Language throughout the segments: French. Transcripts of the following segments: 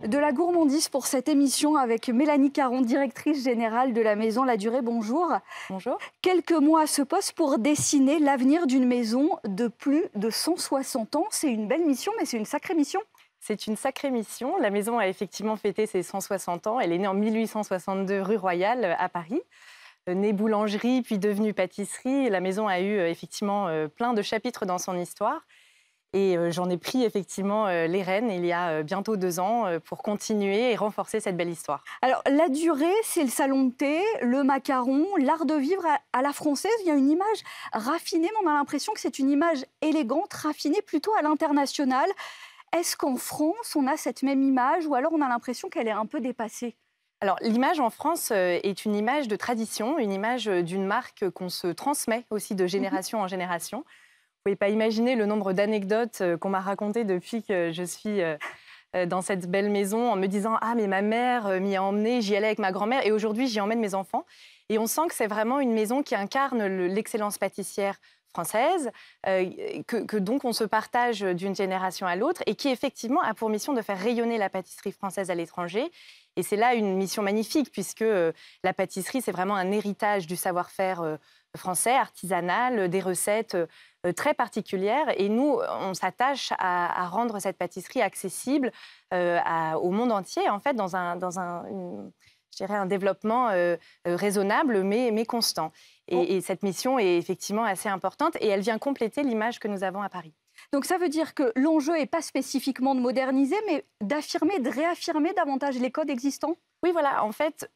De la gourmandise pour cette émission avec Mélanie Caron, directrice générale de la maison La Durée. Bonjour. Bonjour. Quelques mois à ce poste pour dessiner l'avenir d'une maison de plus de 160 ans. C'est une belle mission, mais c'est une sacrée mission. C'est une sacrée mission. La maison a effectivement fêté ses 160 ans. Elle est née en 1862 rue Royale à Paris. Née boulangerie, puis devenue pâtisserie. La maison a eu effectivement plein de chapitres dans son histoire. Et j'en ai pris effectivement les rênes il y a bientôt 2 ans pour continuer et renforcer cette belle histoire. Alors, La Durée, c'est le salon de thé, le macaron, l'art de vivre à la française. Il y a une image raffinée, mais on a l'impression que c'est une image élégante, raffinée plutôt à l'international. Est-ce qu'en France, on a cette même image ou alors on a l'impression qu'elle est un peu dépassée ? Alors, l'image en France est une image de tradition, une image d'une marque qu'on se transmet aussi de génération en génération. Vous ne pouvez pas imaginer le nombre d'anecdotes qu'on m'a racontées depuis que je suis dans cette belle maison en me disant « Ah, mais ma mère m'y a emmenée, j'y allais avec ma grand-mère et aujourd'hui, j'y emmène mes enfants ». Et on sent que c'est vraiment une maison qui incarne l'excellence pâtissière française, que donc on se partage d'une génération à l'autre et qui effectivement a pour mission de faire rayonner la pâtisserie française à l'étranger. Et c'est là une mission magnifique puisque la pâtisserie, c'est vraiment un héritage du savoir-faire français, artisanal, des recettes très particulières. Et nous, on s'attache à rendre cette pâtisserie accessible au monde entier, en fait, dans je dirais un développement raisonnable, mais constant. Et cette mission est effectivement assez importante et elle vient compléter l'image que nous avons à Paris. Donc ça veut dire que l'enjeu n'est pas spécifiquement de moderniser, mais d'affirmer, de réaffirmer davantage les codes existants ? Oui, voilà, en fait,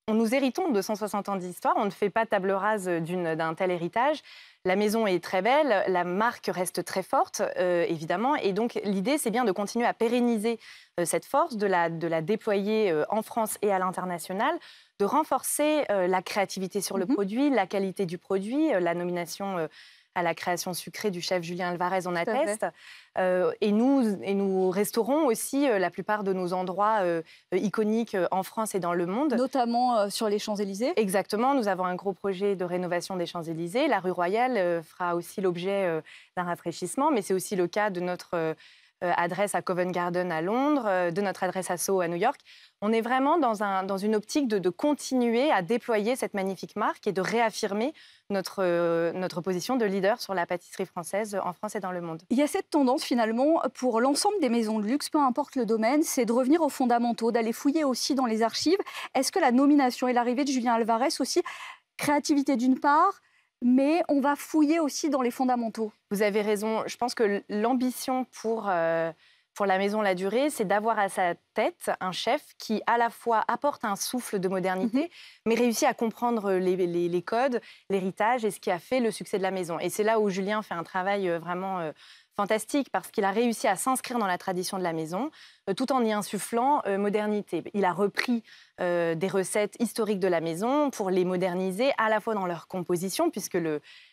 nous héritons de 160 ans d'histoire, on ne fait pas table rase d'un tel héritage. La maison est très belle, la marque reste très forte, évidemment, et donc l'idée, c'est bien de continuer à pérenniser cette force, de la déployer en France et à l'international, de renforcer la créativité sur le produit, la qualité du produit, la nomination à la création sucrée du chef Julien Alvarez en atteste. Et nous restaurons aussi la plupart de nos endroits iconiques en France et dans le monde. Notamment sur les Champs-Élysées. Exactement, nous avons un gros projet de rénovation des Champs-Élysées. La rue Royale fera aussi l'objet d'un rafraîchissement, mais c'est aussi le cas de notre adresse à Covent Garden à Londres, de notre adresse à Soho à New York. On est vraiment dans une optique de continuer à déployer cette magnifique marque et de réaffirmer notre position de leader sur la pâtisserie française en France et dans le monde. Il y a cette tendance finalement pour l'ensemble des maisons de luxe, peu importe le domaine, c'est de revenir aux fondamentaux, d'aller fouiller aussi dans les archives. Est-ce que la nomination et l'arrivée de Julien Alvarez aussi, créativité d'une part, mais on va fouiller aussi dans les fondamentaux? Vous avez raison. Je pense que l'ambition pour la maison La Durée, c'est d'avoir à sa tête un chef qui, à la fois, apporte un souffle de modernité, mais réussit à comprendre les codes, l'héritage et ce qui a fait le succès de la maison. Et c'est là où Julien fait un travail vraiment fantastique parce qu'il a réussi à s'inscrire dans la tradition de la maison tout en y insufflant modernité. Il a repris des recettes historiques de la maison pour les moderniser à la fois dans leur composition, puisque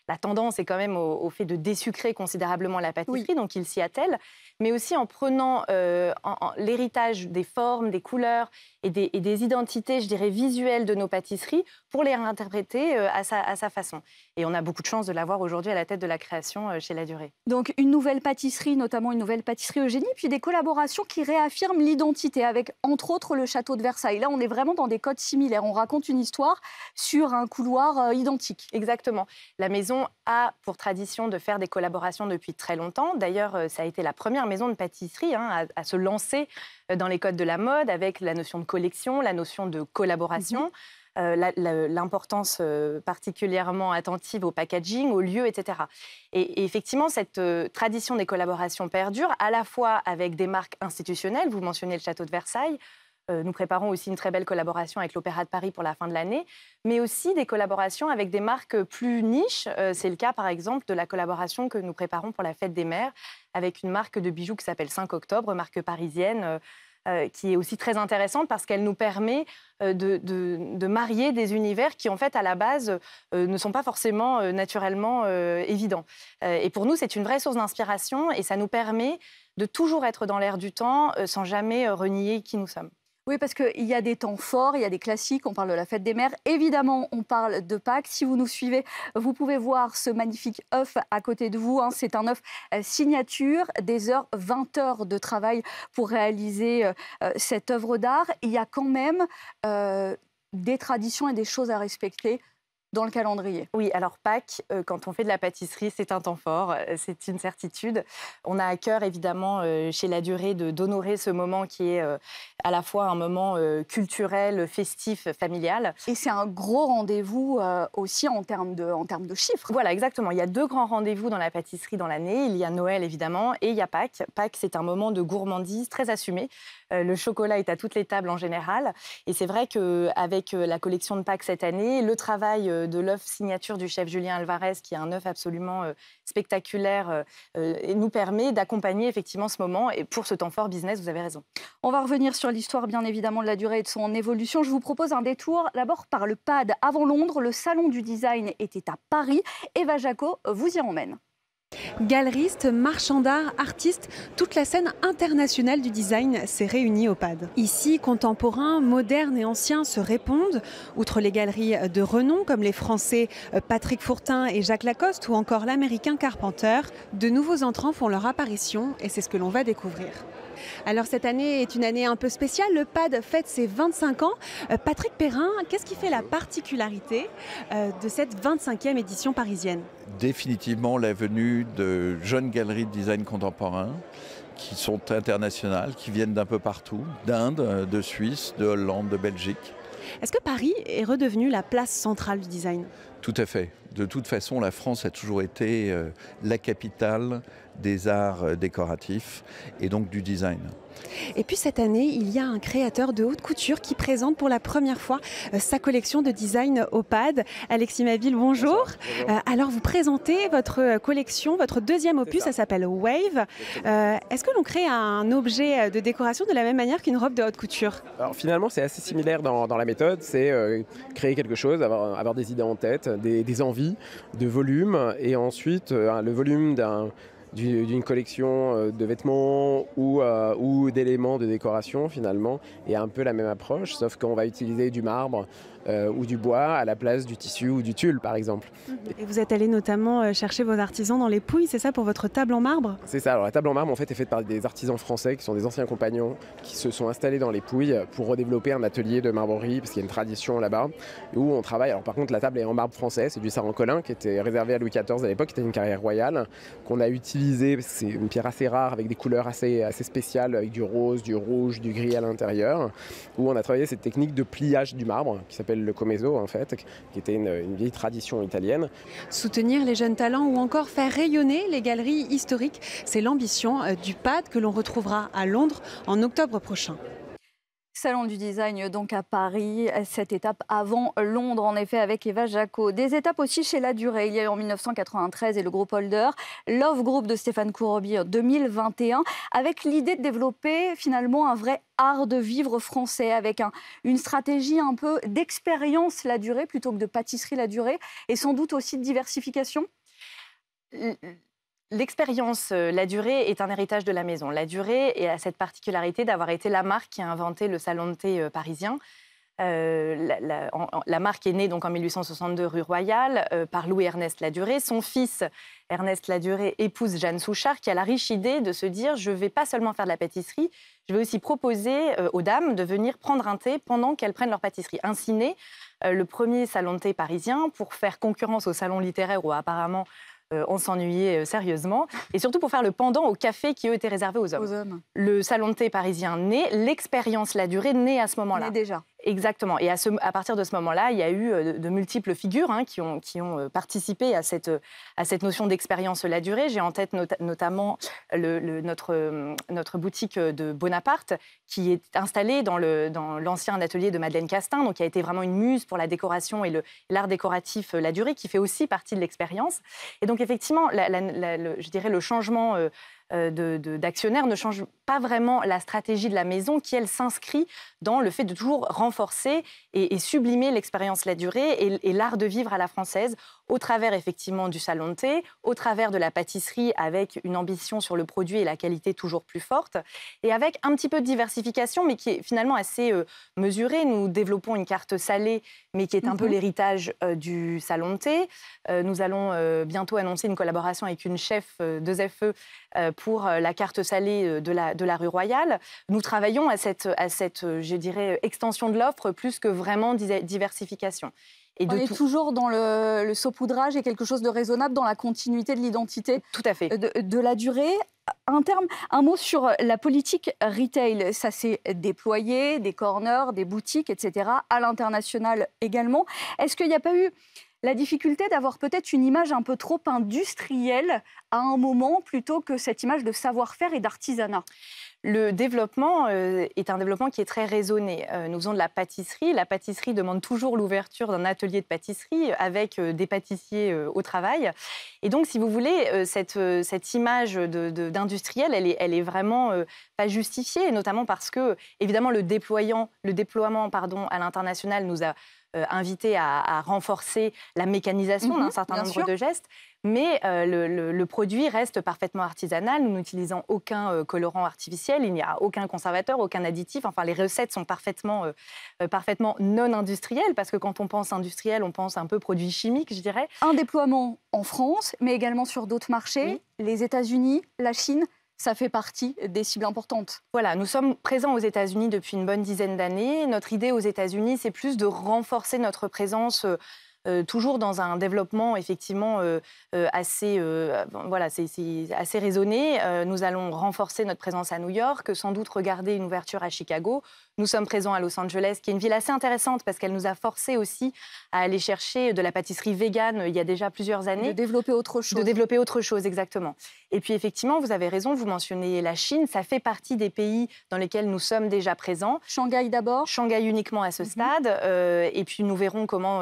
la tendance est quand même au fait de désucrer considérablement la pâtisserie, oui. Donc il s'y attelle, mais aussi en prenant l'héritage des formes, des couleurs et des identités, je dirais, visuelles de nos pâtisseries pour les réinterpréter à sa façon. Et on a beaucoup de chance de l'avoir aujourd'hui à la tête de la création chez La Durée. Donc une nouvelle pâtisserie, notamment une nouvelle pâtisserie Eugénie, puis des collaborations qui réaffirment l'identité avec, entre autres, le château de Versailles. Là, on est vraiment dans des codes similaires. On raconte une histoire sur un couloir identique. Exactement. La maison a pour tradition de faire des collaborations depuis très longtemps. D'ailleurs, ça a été la première maison de pâtisserie à se lancer dans les codes de la mode avec la notion de collection, la notion de collaboration. L'importance particulièrement attentive au packaging, au lieu, etc. Et effectivement, cette tradition des collaborations perdure, à la fois avec des marques institutionnelles, vous mentionnez le château de Versailles, nous préparons aussi une très belle collaboration avec l'Opéra de Paris pour la fin de l'année, mais aussi des collaborations avec des marques plus niches. C'est le cas, par exemple, de la collaboration que nous préparons pour la Fête des Mères avec une marque de bijoux qui s'appelle 5 octobre, marque parisienne, qui est aussi très intéressante parce qu'elle nous permet de marier des univers qui, en fait, à la base, ne sont pas forcément naturellement évidents. Et pour nous, c'est une vraie source d'inspiration et ça nous permet de toujours être dans l'air du temps sans jamais renier qui nous sommes. Oui, parce qu'il y a des temps forts, il y a des classiques, on parle de la fête des mères. Évidemment, on parle de Pâques. Si vous nous suivez, vous pouvez voir ce magnifique œuf à côté de vous, hein. C'est un œuf signature, des heures, 20 heures de travail pour réaliser cette œuvre d'art. Il y a quand même des traditions et des choses à respecter dans le calendrier. Oui, alors Pâques, quand on fait de la pâtisserie, c'est un temps fort, c'est une certitude. On a à cœur, évidemment, chez La Durée, d'honorer ce moment qui est à la fois un moment culturel, festif, familial. Et c'est un gros rendez-vous aussi en termes de chiffres. Voilà, exactement. Il y a 2 grands rendez-vous dans la pâtisserie dans l'année. Il y a Noël, évidemment, et il y a Pâques. Pâques, c'est un moment de gourmandise très assumé. Le chocolat est à toutes les tables en général. Et c'est vrai qu'avec la collection de Pâques cette année, le travail de l'œuf signature du chef Julien Alvarez, qui est un œuf absolument spectaculaire, nous permet d'accompagner effectivement ce moment. Et pour ce temps fort business, vous avez raison. On va revenir sur l'histoire, bien évidemment, de La Durée et de son évolution. Je vous propose un détour d'abord par le PAD. Avant Londres, le salon du design était à Paris. Eva Jaco vous y emmène. Galeristes, marchands d'art, artistes, toute la scène internationale du design s'est réunie au PAD. Ici, contemporains, modernes et anciens se répondent. Outre les galeries de renom comme les Français Patrick Fourtin et Jacques Lacoste ou encore l'Américain Carpenter, de nouveaux entrants font leur apparition et c'est ce que l'on va découvrir. Alors cette année est une année un peu spéciale, le PAD fête ses 25 ans. Patrick Perrin, qu'est-ce qui fait la particularité de cette 25e édition parisienne ? Définitivement la venue de jeunes galeries de design contemporain qui sont internationales, qui viennent d'un peu partout, d'Inde, de Suisse, de Hollande, de Belgique. Est-ce que Paris est redevenu la place centrale du design ? Tout à fait. De toute façon, la France a toujours été la capitale des arts décoratifs et donc du design. Et puis cette année, il y a un créateur de haute couture qui présente pour la première fois sa collection de design au PAD. Alexis Mabille, bonjour. Alors vous présentez votre collection, votre deuxième opus, ça s'appelle Wave. Est-ce que l'on crée un objet de décoration de la même manière qu'une robe de haute couture ? Alors finalement, c'est assez similaire dans la méthode. C'est créer quelque chose, avoir des idées en tête, des envies de volume et ensuite le volume d'une collection de vêtements ou d'éléments de décoration finalement est un peu la même approche, sauf qu'on va utiliser du marbre ou du bois à la place du tissu ou du tulle par exemple. Et vous êtes allé notamment chercher vos artisans dans les Pouilles, c'est ça, pour votre table en marbre ? C'est ça, alors la table en marbre en fait est faite par des artisans français qui sont des anciens compagnons qui se sont installés dans les Pouilles pour redévelopper un atelier de marbrerie parce qu'il y a une tradition là-bas où on travaille. Alors par contre la table est en marbre français, c'est du Saran-Colin qui était réservé à Louis XIV à l'époque, qui était une carrière royale qu'on a utilisé, c'est une pierre assez rare avec des couleurs assez spéciales avec du rose, du rouge, du gris à l'intérieur, où on a travaillé cette technique de pliage du marbre qui s'appelle le comezo en fait, qui était une vieille tradition italienne. Soutenir les jeunes talents ou encore faire rayonner les galeries historiques, c'est l'ambition du PAD que l'on retrouvera à Londres en octobre prochain. Salon du design donc à Paris, cette étape avant Londres en effet avec Eva Jaco. Des étapes aussi chez La Durée, il y a eu en 1993 et le groupe Holder, Love Group de Stéphane Courrobier en 2021 avec l'idée de développer finalement un vrai art de vivre français avec une stratégie un peu d'expérience La Durée plutôt que de pâtisserie La Durée et sans doute aussi de diversification. L'expérience La Durée est un héritage de la maison. La Durée a cette particularité d'avoir été la marque qui a inventé le salon de thé parisien. La marque est née donc en 1862 rue Royale par Louis-Ernest La Durée. Son fils Ernest La Durée épouse Jeanne Souchard qui a la riche idée de se dire je ne vais pas seulement faire de la pâtisserie, je vais aussi proposer aux dames de venir prendre un thé pendant qu'elles prennent leur pâtisserie. Ainsi naît le premier salon de thé parisien pour faire concurrence au salon littéraire où apparemment on s'ennuyait sérieusement, et surtout pour faire le pendant au café qui, eux, étaient réservés aux hommes. Le salon de thé parisien naît, l'expérience La Durée naît à ce moment-là. Naît déjà. Exactement. Et à partir de ce moment-là, il y a eu de multiples figures qui ont participé à cette notion d'expérience La Durée. J'ai en tête notamment notre boutique de Bonaparte, qui est installée dans l'ancien atelier de Madeleine Castin, donc qui a été vraiment une muse pour la décoration et l'art décoratif La Durée, qui fait aussi partie de l'expérience. Et donc effectivement, je dirais le changement d'actionnaires ne change pas vraiment la stratégie de la maison qui, elle, s'inscrit dans le fait de toujours renforcer et sublimer l'expérience La Durée et l'art de vivre à la française au travers effectivement du salon de thé, au travers de la pâtisserie avec une ambition sur le produit et la qualité toujours plus forte et avec un petit peu de diversification mais qui est finalement assez mesurée. Nous développons une carte salée mais qui est un peu l'héritage du salon de thé. Nous allons bientôt annoncer une collaboration avec une chef de ZFE pour la carte salée de la rue Royale. Nous travaillons à cette je dirais, extension de l'offre plus que vraiment diversification. Et on est toujours dans le saupoudrage et quelque chose de raisonnable dans la continuité de l'identité. Tout à fait. De La Durée. Un mot sur la politique retail. Ça s'est déployé, des corners, des boutiques, etc. à l'international également. Est-ce qu'il n'y a pas eu la difficulté d'avoir peut-être une image un peu trop industrielle à un moment plutôt que cette image de savoir-faire et d'artisanat ? Le développement est un développement qui est très raisonné. Nous faisons de la pâtisserie. La pâtisserie demande toujours l'ouverture d'un atelier de pâtisserie avec des pâtissiers au travail. Et donc, si vous voulez, cette image d'industriel, elle est vraiment pas justifiée, notamment parce que, évidemment, le déploiement à l'international nous a invité à renforcer la mécanisation d'un certain nombre de gestes. Mais le produit reste parfaitement artisanal. Nous n'utilisons aucun colorant artificiel. Il n'y a aucun conservateur, aucun additif. Enfin, les recettes sont parfaitement non industrielles parce que quand on pense industriel, on pense un peu produit chimique, je dirais. Un déploiement en France, mais également sur d'autres marchés. Oui. Les États-Unis, la Chine, ça fait partie des cibles importantes. Voilà, nous sommes présents aux États-Unis depuis une bonne dizaine d'années. Notre idée aux États-Unis, c'est plus de renforcer notre présence toujours dans un développement effectivement assez raisonné. Nous allons renforcer notre présence à New York, sans doute regarder une ouverture à Chicago. Nous sommes présents à Los Angeles, qui est une ville assez intéressante parce qu'elle nous a forcé aussi à aller chercher de la pâtisserie végane il y a déjà plusieurs années. De développer autre chose. De développer autre chose, exactement. Et puis effectivement, vous avez raison, vous mentionnez la Chine. Ça fait partie des pays dans lesquels nous sommes déjà présents. Shanghai d'abord. Shanghai uniquement à ce stade. Et puis nous verrons comment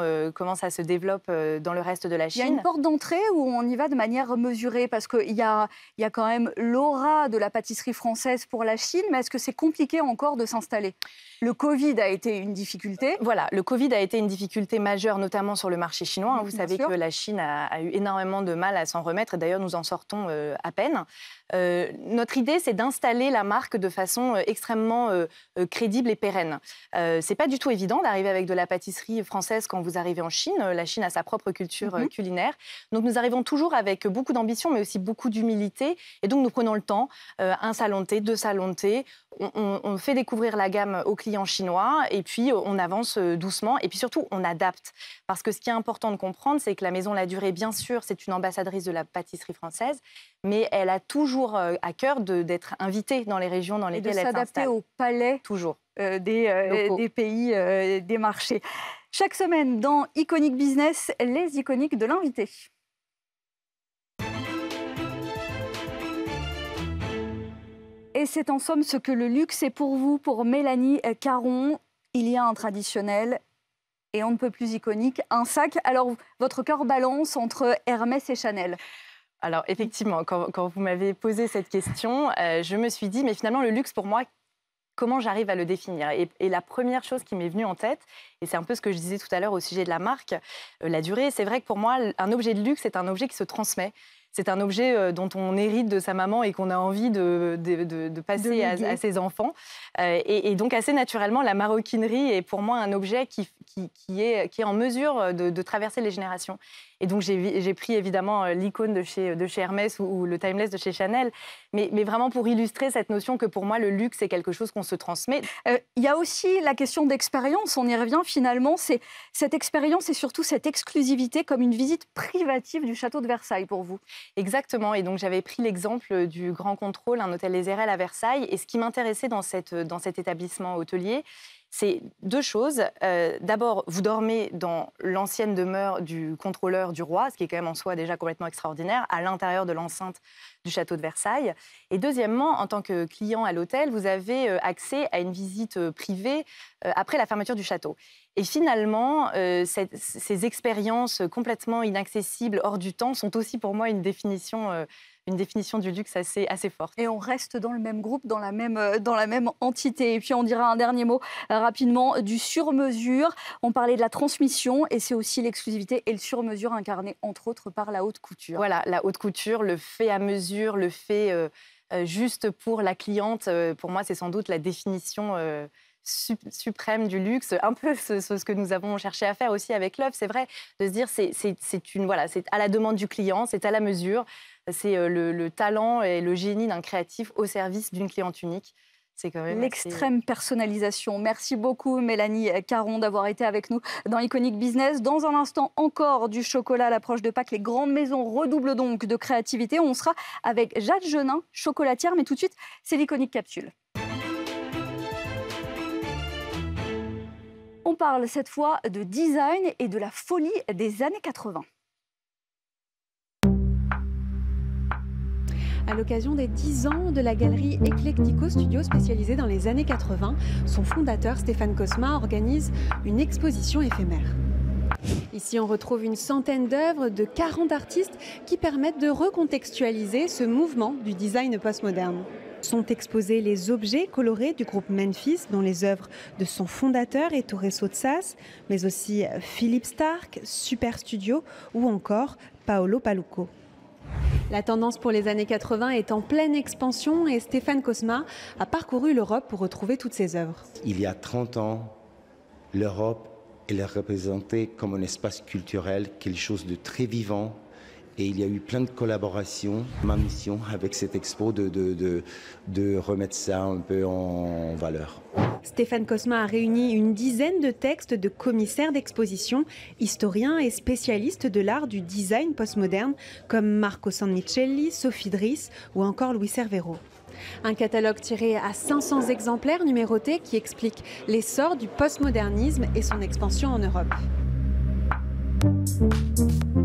ça se développe dans le reste de la Chine. Il y a une porte d'entrée où on y va de manière mesurée parce qu'il y a quand même l'aura de la pâtisserie française pour la Chine, mais est-ce que c'est compliqué encore de s'installer ? Le Covid a été une difficulté. Voilà, le Covid a été une difficulté majeure, notamment sur le marché chinois. Vous savez que la Chine a eu énormément de mal à s'en remettre. D'ailleurs, nous en sortons à peine. Notre idée, c'est d'installer la marque de façon extrêmement crédible et pérenne. C'est pas du tout évident d'arriver avec de la pâtisserie française quand vous arrivez en Chine. La Chine a sa propre culture culinaire. Donc, nous arrivons toujours avec beaucoup d'ambition, mais aussi beaucoup d'humilité. Et donc, nous prenons le temps. Un salon de thé, 2 salons de thé. On fait découvrir la gamme aux clients chinois et puis on avance doucement. Et puis surtout, on adapte. Parce que ce qui est important de comprendre, c'est que la Maison La Durée, bien sûr, c'est une ambassadrice de la pâtisserie française, mais elle a toujours à cœur d'être invitée dans les régions dans lesquelles elle s'installe. Et de s'adapter au palais toujours. Des pays, des marchés. Chaque semaine, dans Iconic Business, les iconiques de l'invité. Et c'est en somme ce que le luxe est pour vous, pour Mélanie Caron. Il y a un traditionnel et on ne peut plus iconique, un sac. Alors, votre cœur balance entre Hermès et Chanel. Alors, effectivement, quand vous m'avez posé cette question, je me suis dit, mais finalement, le luxe, pour moi, comment j'arrive à le définir ? Et la première chose qui m'est venue en tête, et c'est un peu ce que je disais tout à l'heure au sujet de la marque, La Durée, c'est vrai que pour moi, un objet de luxe, c'est un objet qui se transmet. C'est un objet dont on hérite de sa maman et qu'on a envie de passer à ses enfants. Et donc, assez naturellement, la maroquinerie est pour moi un objet qui est en mesure de traverser les générations. Et donc, j'ai pris évidemment l'icône de chez Hermès ou le Timeless de chez Chanel, mais vraiment pour illustrer cette notion que pour moi, le luxe, c'est quelque chose qu'on se transmet. Il y a aussi la question d'expérience, on y revient finalement. C'est cette expérience et surtout cette exclusivité comme une visite privative du château de Versailles pour vous. Exactement, et donc j'avais pris l'exemple du Grand Contrôle, un hôtel Les Érelles à Versailles, et ce qui m'intéressait dans cet établissement hôtelier, c'est 2 choses. D'abord, vous dormez dans l'ancienne demeure du contrôleur du roi, ce qui est quand même en soi déjà complètement extraordinaire, à l'intérieur de l'enceinte du château de Versailles. Et deuxièmement, en tant que client à l'hôtel, vous avez accès à une visite privée après la fermeture du château. Et finalement, ces expériences complètement inaccessibles, hors du temps, sont aussi pour moi une définition une définition du luxe assez forte. Et on reste dans le même groupe, dans la même entité. Et puis on dira un dernier mot rapidement du sur-mesure. On parlait de la transmission et c'est aussi l'exclusivité et le sur-mesure incarné entre autres par la haute couture. Voilà, la haute couture, le fait à mesure, le fait juste pour la cliente. Pour moi, c'est sans doute la définition suprême du luxe, un peu ce que nous avons cherché à faire aussi avec l'œuvre, c'est vrai, de se dire c'est à la demande du client, c'est à la mesure, c'est le talent et le génie d'un créatif au service d'une cliente unique. C'est quand même l'extrême personnalisation. Merci beaucoup Mélanie Caron d'avoir été avec nous dans Iconic Business. Dans un instant encore du chocolat à l'approche de Pâques. Les grandes maisons redoublent donc de créativité. On sera avec Jade Genin, chocolatière, mais tout de suite, c'est l'Iconic Capsule. On parle cette fois de design et de la folie des années 80. À l'occasion des 10 ans de la galerie Eclectico Studio spécialisée dans les années 80, son fondateur Stéphane Cosma organise une exposition éphémère. Ici, on retrouve une centaine d'œuvres de 40 artistes qui permettent de recontextualiser ce mouvement du design postmoderne. Sont exposés les objets colorés du groupe Memphis, dont les œuvres de son fondateur Ettore Sottsass, mais aussi Philippe Starck, Super Studio ou encore Paolo Palucco. La tendance pour les années 80 est en pleine expansion et Stéphane Cosma a parcouru l'Europe pour retrouver toutes ses œuvres. Il y a 30 ans, l'Europe, elle est représentée comme un espace culturel, quelque chose de très vivant. Et il y a eu plein de collaborations. Ma mission avec cette expo, de remettre ça un peu en valeur. Stéphane Cosma a réuni une dizaine de textes de commissaires d'exposition, historiens et spécialistes de l'art du design postmoderne, comme Marco Sanmicelli, Sophie Driss ou encore Louis Cervero. Un catalogue tiré à 500 exemplaires numérotés qui explique l'essor du postmodernisme et son expansion en Europe.